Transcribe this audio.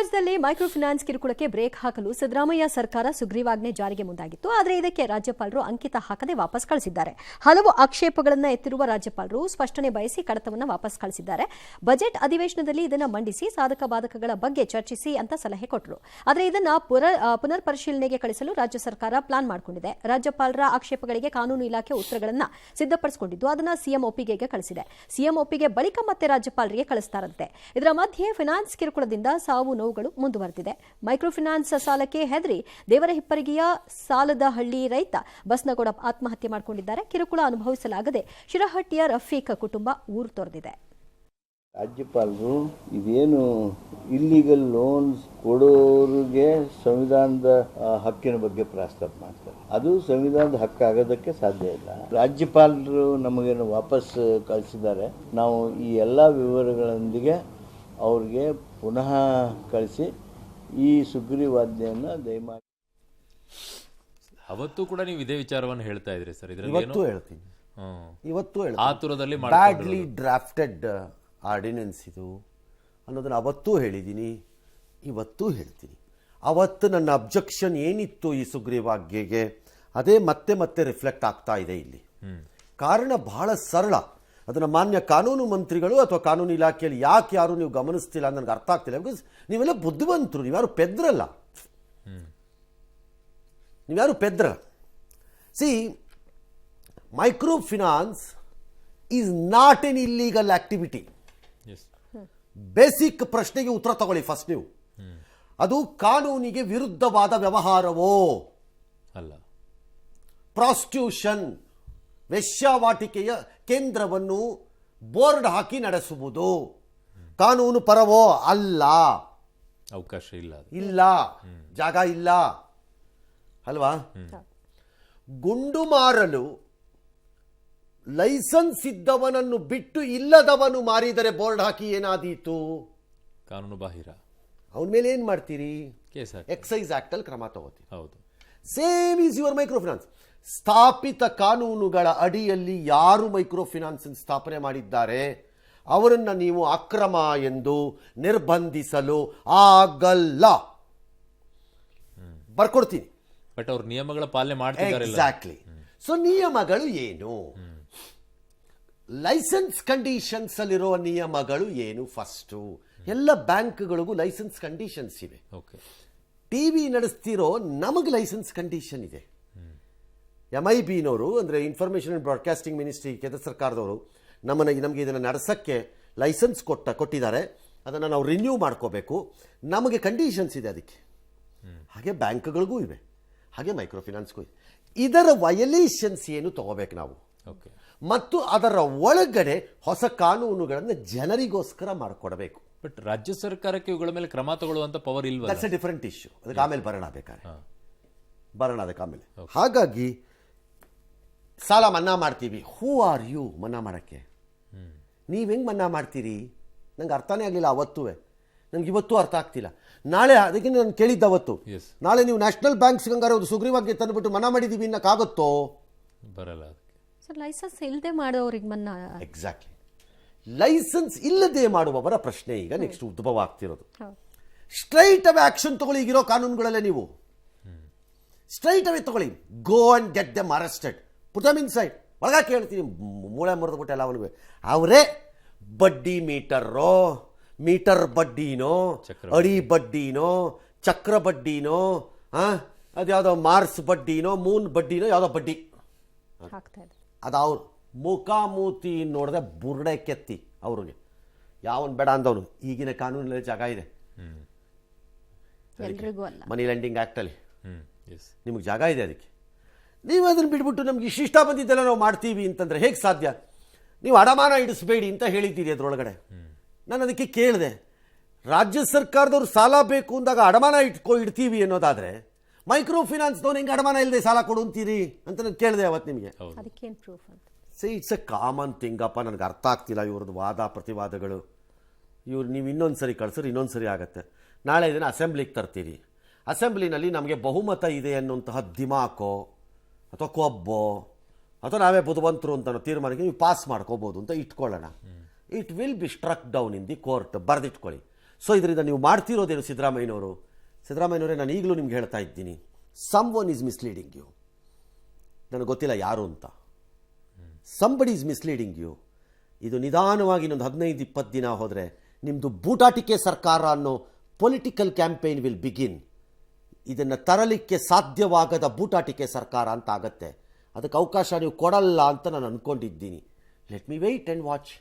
ರಾಜ್ಯದಲ್ಲಿ micro finance ಕಿರುಕುಳಕ್ಕೆ break ಹಾಕಲು ಸಿದ್ದರಾಮಯ್ಯ ಸರ್ಕಾರ ಸುಗ್ರೀವಾಜ್ಞೆ ಜಾರಿಗೆ ಮುಂದಾಗಿತ್ತು. ಆದರೆ ಇದಕ್ಕೆ ರಾಜ್ಯಪಾಲರು ಅಂಕಿತ ಹಾಕದೆ ವಾಪಸ್ ಕಳಿಸಿದ್ದಾರೆ. ಹಲವು ಆಕ್ಷೇಪಗಳನ್ನು ಎತ್ತಿರುವ ರಾಜ್ಯಪಾಲರು ಸ್ಪಷ್ಟನೆ ಬಯಸಿ ಕಡತವನ್ನು ವಾಪಸ್ ಕಳಿಸಿದ್ದಾರೆ. ಬಜೆಟ್ ಅಧಿವೇಶನದಲ್ಲಿ ಇದನ್ನು ಮಂಡಿಸಿ ಸಾಧಕ ಬಾಧಕಗಳ ಬಗ್ಗೆ ಚರ್ಚಿಸಿ ಅಂತ ಸಲಹೆ ಕೊಟ್ಟರು. ಆದರೆ ಇದನ್ನು ಪುನರ್ ಪರಿಶೀಲನೆಗೆ ಕಳಿಸಲು ರಾಜ್ಯ ಸರ್ಕಾರ ಪ್ಲಾನ್ ಮಾಡಿಕೊಂಡಿದೆ. ರಾಜ್ಯಪಾಲರ ಆಕ್ಷೇಪಗಳಿಗೆ ಕಾನೂನು ಇಲಾಖೆ ಉತ್ತರಗಳನ್ನು ಸಿದ್ಧಪಡಿಸಿಕೊಂಡಿದ್ದು ಅದನ್ನು ಸಿಎಂ ಒಪ್ಪಿಗೆಗೆ ಕಳಿಸಿದೆ. ಸಿಎಂ ಒಪ್ಪಿಗೆ ಬಳಿಕ ಮತ್ತೆ ರಾಜ್ಯಪಾಲರಿಗೆ ಕಳಿಸ್ತಾರಂತೆ. ಇದರ ಮಧ್ಯೆ ಫೈನಾನ್ಸ್ ಕಿರುಕುಳದಿಂದ ಸಾವು ನೋವುಗಳು ಮುಂದುವರೆದಿದೆ. ಮೈಕ್ರೋ ಫೈನಾನ್ಸ್ ಸಾಲಕ್ಕೆ ಹೆದರಿ ದೇವರಹಿಪ್ಪರಿಗೆಯ ಸಾಲದಹಳ್ಳಿ ರೈತ ಬಸ್ನಗೌಡ ಆತ್ಮಹತ್ಯೆ ಮಾಡಿಕೊಂಡಿದ್ದಾರೆ. ಕಿರುಕುಳ ಅನುಭವಿಸಲಾಗದೆ ಶಿರಹಟ್ಟಿಯ ರಫೀಕ್ ಕುಟುಂಬ ಊರು ತೊರೆದಿದೆ. ರಾಜ್ಯಪಾಲರು ಇದೇನು ಇಲ್ಲಿಗಲ್ ಲೋನ್ಸ್ ಕೊಡೋರಿಗೆ ಸಂವಿಧಾನದ ಹಕ್ಕಿನ ಬಗ್ಗೆ ಪ್ರಸ್ತಾಪ ಮಾಡ್ತಾರೆ. ಅದು ಸಂವಿಧಾನದ ಹಕ್ಕು ಆಗೋದಕ್ಕೆ ಸಾಧ್ಯ ಇಲ್ಲ. ರಾಜ್ಯಪಾಲರು ನಮಗೇನು ವಾಪಸ್ ಕಳಿಸಿದ್ದಾರೆ. ನಾವು ಈ ಎಲ್ಲ ವಿವರಗಳೊಂದಿಗೆ ಅವ್ರಿಗೆ ಪುನಃ ಕಳಿಸಿ ಈ ಸುಗ್ರೀವಾಜ್ಞೆಯನ್ನು ದಯಮಾಡಿ. ಅವತ್ತು ಕೂಡ ನೀವು ಇದೇ ವಿಚಾರವನ್ನು ಹೇಳ್ತಾ ಇದ್ರಿ ಸರ್. ಇವತ್ತು ಹೇಳ್ತೀನಿ, ಆತುರದಲ್ಲಿ ಬ್ಯಾಡ್ಲಿ ಡ್ರಾಫ್ಟೆಡ್ ಆರ್ಡಿನೆನ್ಸ್ ಇದು ಅನ್ನೋದನ್ನು ಅವತ್ತೂ ಹೇಳಿದ್ದೀನಿ, ಇವತ್ತೂ ಹೇಳ್ತೀನಿ. ಅವತ್ತು ನನ್ನ ಅಬ್ಜೆಕ್ಷನ್ ಏನಿತ್ತು ಈ ಸುಗ್ರೀವಾಜ್ಞೆಗೆ ಅದೇ ಮತ್ತೆ ಮತ್ತೆ ರಿಫ್ಲೆಕ್ಟ್ ಆಗ್ತಾ ಇದೆ ಇಲ್ಲಿ. ಕಾರಣ ಬಹಳ ಸರಳ. ಅದನ್ನು ಮಾನ್ಯ ಕಾನೂನು ಮಂತ್ರಿಗಳು ಅಥವಾ ಕಾನೂನು ಇಲಾಖೆಯಲ್ಲಿ ಯಾರು ನೀವು ಗಮನಿಸ್ತಿಲ್ಲ ನನಗೆ ಅರ್ಥ ಆಗ್ತಿಲ್ಲ. ಬಿಕಾಸ್ ನೀವೆಲ್ಲ ಬುದ್ಧಿವಂತರು, ನೀವ್ಯಾರು ಪೆದ್ರಲ್ಲ. See, microfinance is not an illegal activity. Basic ಪ್ರಶ್ನೆಗೆ ಉತ್ತರ ತಗೊಳ್ಳಿ ಫಸ್ಟ್ ನೀವು. ಅದು ಕಾನೂನಿಗೆ ವಿರುದ್ಧವಾದ ವ್ಯವಹಾರವೋ ಅಲ್ಲ. ಪ್ರಾಸ್ಟಿಟ್ಯೂಷನ್, ವೇಶ್ಯಾವಾಟಿಕೆಯ ಕೇಂದ್ರವನ್ನು ಬೋರ್ಡ್ ಹಾಕಿ ನಡೆಸುವುದು ಕಾನೂನು ಪರವೋ ಅಲ್ಲ. ಅವಕಾಶ ಇಲ್ಲ, ಜಾಗ ಇಲ್ಲ ಅಲ್ವಾ? ಗುಂಡು ಮಾರಲು ಲೈಸೆನ್ಸ್ ಇದ್ದವನನ್ನು ಬಿಟ್ಟು ಇಲ್ಲದವನು ಮಾರಿದರೆ ಬೋರ್ಡ್ ಹಾಕಿ ಏನಾದೀತು? ಕಾನೂನು ಬಾಹಿರ. ಅವನ ಮೇಲೆ ಏನ್ ಮಾಡ್ತೀರಿ? ಎಕ್ಸೈಸ್ ಆಕ್ಟ್ ಅಲ್ಲಿ ಕ್ರಮ ತಗೋತೀರಿ. ಹೌದು. Same is your micro finance. ಸ್ಥಾಪಿತ ಕಾನೂನುಗಳ ಅಡಿಯಲ್ಲಿ ಯಾರು ಮೈಕ್ರೋ ಫಿನಾನ್ಸ್ ಸ್ಥಾಪನೆ ಮಾಡಿದ್ದಾರೆ ಅವರನ್ನ ನೀವು ಅಕ್ರಮ ಎಂದು ನಿರ್ಬಂಧಿಸಲು ಆಗಲ್ಲ. ಬರ್ಕೊಡ್ತೀನಿ. ಬಟ್ ಅವ್ರ ನಿಯಮಗಳ ಪಾಲನೆ ಮಾಡ್ತಿದ್ದಾರೆ. ಎಕ್ಸಾಕ್ಟ್ಲಿ. ಸೊ ನಿಯಮಗಳು ಏನು? ಲೈಸೆನ್ಸ್ ಕಂಡೀಷನ್ಸ್ ಅಲ್ಲಿರುವ ನಿಯಮಗಳು ಏನು? ಫಸ್ಟು ಎಲ್ಲ ಬ್ಯಾಂಕ್ಗಳಿಗೂ ಲೈಸೆನ್ಸ್ ಕಂಡೀಷನ್ಸ್ ಇವೆ. ಟಿವಿ ನಡೆಸ್ತಿರೋ ನಮಗೆ ಲೈಸೆನ್ಸ್ ಕಂಡೀಷನ್ ಇದೆ. MIB-ನವರು ಅಂದರೆ ಇನ್ಫಾರ್ಮೇಷನ್ ಅಂಡ್ ಬ್ರಾಡ್ಕಾಸ್ಟಿಂಗ್ ಮಿನಿಸ್ಟ್ರಿ, ಕೇಂದ್ರ ಸರ್ಕಾರದವರು ನಮಗೆ ಇದನ್ನು ನಡೆಸೋಕ್ಕೆ ಲೈಸೆನ್ಸ್ ಕೊಟ್ಟಿದ್ದಾರೆ. ಅದನ್ನು ನಾವು ರಿನ್ಯೂ ಮಾಡ್ಕೋಬೇಕು. ನಮಗೆ ಕಂಡೀಷನ್ಸ್ ಇದೆ ಅದಕ್ಕೆ. ಹಾಗೆ ಬ್ಯಾಂಕ್ಗಳಿಗೂ ಇವೆ, ಹಾಗೆ ಮೈಕ್ರೋ ಫಿನಾನ್ಸ್ಗೂ ಇದೆ. ಇದರ ವಯಲೇಷನ್ಸ್ ಏನು ತಗೋಬೇಕು ನಾವು, ಮತ್ತು ಅದರ ಒಳಗಡೆ ಹೊಸ ಕಾನೂನುಗಳನ್ನು ಜನರಿಗೋಸ್ಕರ ಮಾಡಿಕೊಡಬೇಕು. ಬಟ್ ರಾಜ್ಯ ಸರ್ಕಾರಕ್ಕೆ ಇವುಗಳ ಮೇಲೆ ಕ್ರಮ ತಗೊಳ್ಳುವಂತ ಪವರ್ ಇಲ್ವಾ? That's A different issue. ಅದಕ್ಕೆ ಆಮೇಲೆ ಬರೋಣ ಅದಕ್ಕೆ ಆಮೇಲೆ. ಹಾಗಾಗಿ ಸಾಲ ಮನ್ನಾ ಮಾಡ್ತೀವಿ. ಹೂ ಆರ್ ಯು ಮನ್ನಾ ಮಾಡೋಕ್ಕೆ? ನೀವು ಹೆಂಗೆ ಮನ್ನಾ ಮಾಡ್ತೀರಿ? ನಂಗೆ ಅರ್ಥನೇ ಆಗಲಿಲ್ಲ ಅವತ್ತೂ. ನಂಗೆ ಇವತ್ತೂ ಅರ್ಥ ಆಗ್ತಿಲ್ಲ. ನಾಳೆ ಅದಕ್ಕೆ ನಾನು ಕೇಳಿದ್ದ ಅವತ್ತು, ನಾಳೆ ನೀವು ನ್ಯಾಷನಲ್ ಬ್ಯಾಂಕ್ಸ್ ಹಂಗಾರೆ ಒಂದು ಸುಗ್ರೀವಾಜ್ಞೆ ತಂದುಬಿಟ್ಟು ಮನ್ನಾ ಮಾಡಿದ್ದೀವಿ ಅನ್ನೋಕ್ಕಾಗುತ್ತೋ? ಬರಲ್ಲ. ಲೈಸೆನ್ಸ್ ಇಲ್ಲದೆ ಮಾಡೋರಿಗೆ ಮನ್ನಾ. ಎಕ್ಸಾಕ್ಟ್ಲಿ. ಲೈಸೆನ್ಸ್ ಇಲ್ಲದೆ ಮಾಡುವವರ ಪ್ರಶ್ನೆ ಈಗ ನೆಕ್ಸ್ಟ್ ಉದ್ಭವ ಆಗ್ತಿರೋದು. ಸ್ಟ್ರೈಟ್ ಅವೇ ಆಕ್ಷನ್ ತಗೊಳ್ಳಿ. ಈಗಿರೋ ಕಾನೂನುಗಳಲ್ಲೇ ನೀವು ಸ್ಟ್ರೈಟ್ ಅವೇ ತಗೊಳ್ಳಿ. Go and get them arrested, put them in side. ಒಳಗೆ ಕೇಳ್ತೀನಿ, ಮೂಳೆ ಮುರಿದ್ಬಿಟ್ಟೆಲ್ಲ ಅವನಿಗೆ. ಅವರೇ ಬಡ್ಡಿ ಮೀಟರ್ ಬಡ್ಡಿನೋ, ಅಡಿ ಬಡ್ಡಿನೋ, ಚಕ್ರ ಬಡ್ಡಿನೋ, ಅದ್ಯಾವುದೋ ಮಾರ್ಸ್ ಬಡ್ಡಿನೋ, ಮೂನ್ ಬಡ್ಡಿನೋ, ಯಾವುದೋ ಬಡ್ಡಿ ಅದು ಅವ್ರು ಮುಖಾಮೂತಿ ನೋಡಿದ್ರೆ ಬುರ್ಡೆ ಕೆತ್ತಿ ಅವ್ರಿಗೆ ಯಾವನ್ ಬೇಡ ಅಂದವನು. ಈಗಿನ ಕಾನೂನಲ್ಲಿ ಜಾಗ ಇದೆ, ಮನಿ ಲೆಂಡಿಂಗ್ ಆ್ಯಕ್ಟಲ್ಲಿ ನಿಮಗೆ ಜಾಗ ಇದೆ. ಅದಕ್ಕೆ ನೀವು ಅದನ್ನು ಬಿಟ್ಬಿಟ್ಟು ನಮ್ಗೆ ಇಷ್ಟ ಬಂದಿದ್ದೆಲ್ಲ ನಾವು ಮಾಡ್ತೀವಿ ಅಂತಂದರೆ ಹೇಗೆ ಸಾಧ್ಯ? ನೀವು ಅಡಮಾನ ಇಡಿಸ್ಬೇಡಿ ಅಂತ ಹೇಳಿದ್ದೀರಿ ಅದರೊಳಗಡೆ. ನಾನು ಅದಕ್ಕೆ ಕೇಳಿದೆ, ರಾಜ್ಯ ಸರ್ಕಾರದವ್ರು ಸಾಲ ಬೇಕು ಅಂದಾಗ ಅಡಮಾನ ಇಡ್ತೀವಿ ಅನ್ನೋದಾದರೆ ಮೈಕ್ರೋ ಫಿನಾನ್ಸ್ದವ್ನು ಹೆಂಗೆ ಅಡಮಾನ ಇಲ್ಲದೆ ಸಾಲ ಕೊಡು ಅಂತೀರಿ ಅಂತ ನಾನು ಕೇಳಿದೆ ಅವತ್ತು ನಿಮಗೆ. ಇಟ್ಸ್ ಎ ಕಾಮನ್ ಥಿಂಗ್ ಅಪ್ಪ. ನನಗೆ ಅರ್ಥ ಆಗ್ತಿಲ್ಲ ಇವ್ರದ್ದು ವಾದ ಪ್ರತಿವಾದಗಳು. ನೀವು ಇನ್ನೊಂದು ಸರಿ ಕಳ್ಸಿದ್ರೆ ಇನ್ನೊಂದು ಸರಿ ಆಗುತ್ತೆ. ನಾಳೆ ಇದನ್ನು ಅಸೆಂಬ್ಲಿಗೆ ತರ್ತೀರಿ. ಅಸೆಂಬ್ಲಿನಲ್ಲಿ ನಮಗೆ ಬಹುಮತ ಇದೆ ಅನ್ನುವಂತಹ ದಿಮಾಕೋ ಅಥವಾ ಕೊಬ್ಬೋ ಅಥವಾ ನಾವೇ ಬುದ್ಧಿವಂತರು ಅಂತ ತೀರ್ಮಾನಕ್ಕೆ ನೀವು ಪಾಸ್ ಮಾಡ್ಕೋಬೋದು ಅಂತ ಇಟ್ಕೊಳ್ಳೋಣ. It will be struck down in the court. ಬರೆದಿಟ್ಕೊಳ್ಳಿ. ಸೊ ಇದರಿಂದ ನೀವು ಮಾಡ್ತಿರೋದೇನು ಸಿದ್ದರಾಮಯ್ಯನವರೇ, ನಾನು ಈಗಲೂ ನಿಮ್ಗೆ ಹೇಳ್ತಾ ಇದ್ದೀನಿ, someone is misleading you. ನನಗೆ ಗೊತ್ತಿಲ್ಲ ಯಾರು ಅಂತ. Somebody is misleading you. ಇದು ನಿಧಾನವಾಗಿ ಇನ್ನೊಂದು 15-20 ದಿನ ಹೋದರೆ ನಿಮ್ಮದು ಬೂಟಾಟಿಕೆ ಸರ್ಕಾರ ಅನ್ನೋ ಪೊಲಿಟಿಕಲ್ ಕ್ಯಾಂಪೇನ್ ವಿಲ್ ಬಿಗಿನ್. ಇದನ್ನು ತರಲಿಕ್ಕೆ ಸಾಧ್ಯವಾಗದ ಬೂಟಾಟಿಕೆ ಸರ್ಕಾರ ಅಂತ ಆಗತ್ತೆ. ಅದಕ್ಕೆ ಅವಕಾಶ ನೀವು ಕೊಡಲ್ಲ ಅಂತ ನಾನು ಅಂದ್ಕೊಂಡಿದ್ದೀನಿ. Let me wait and watch.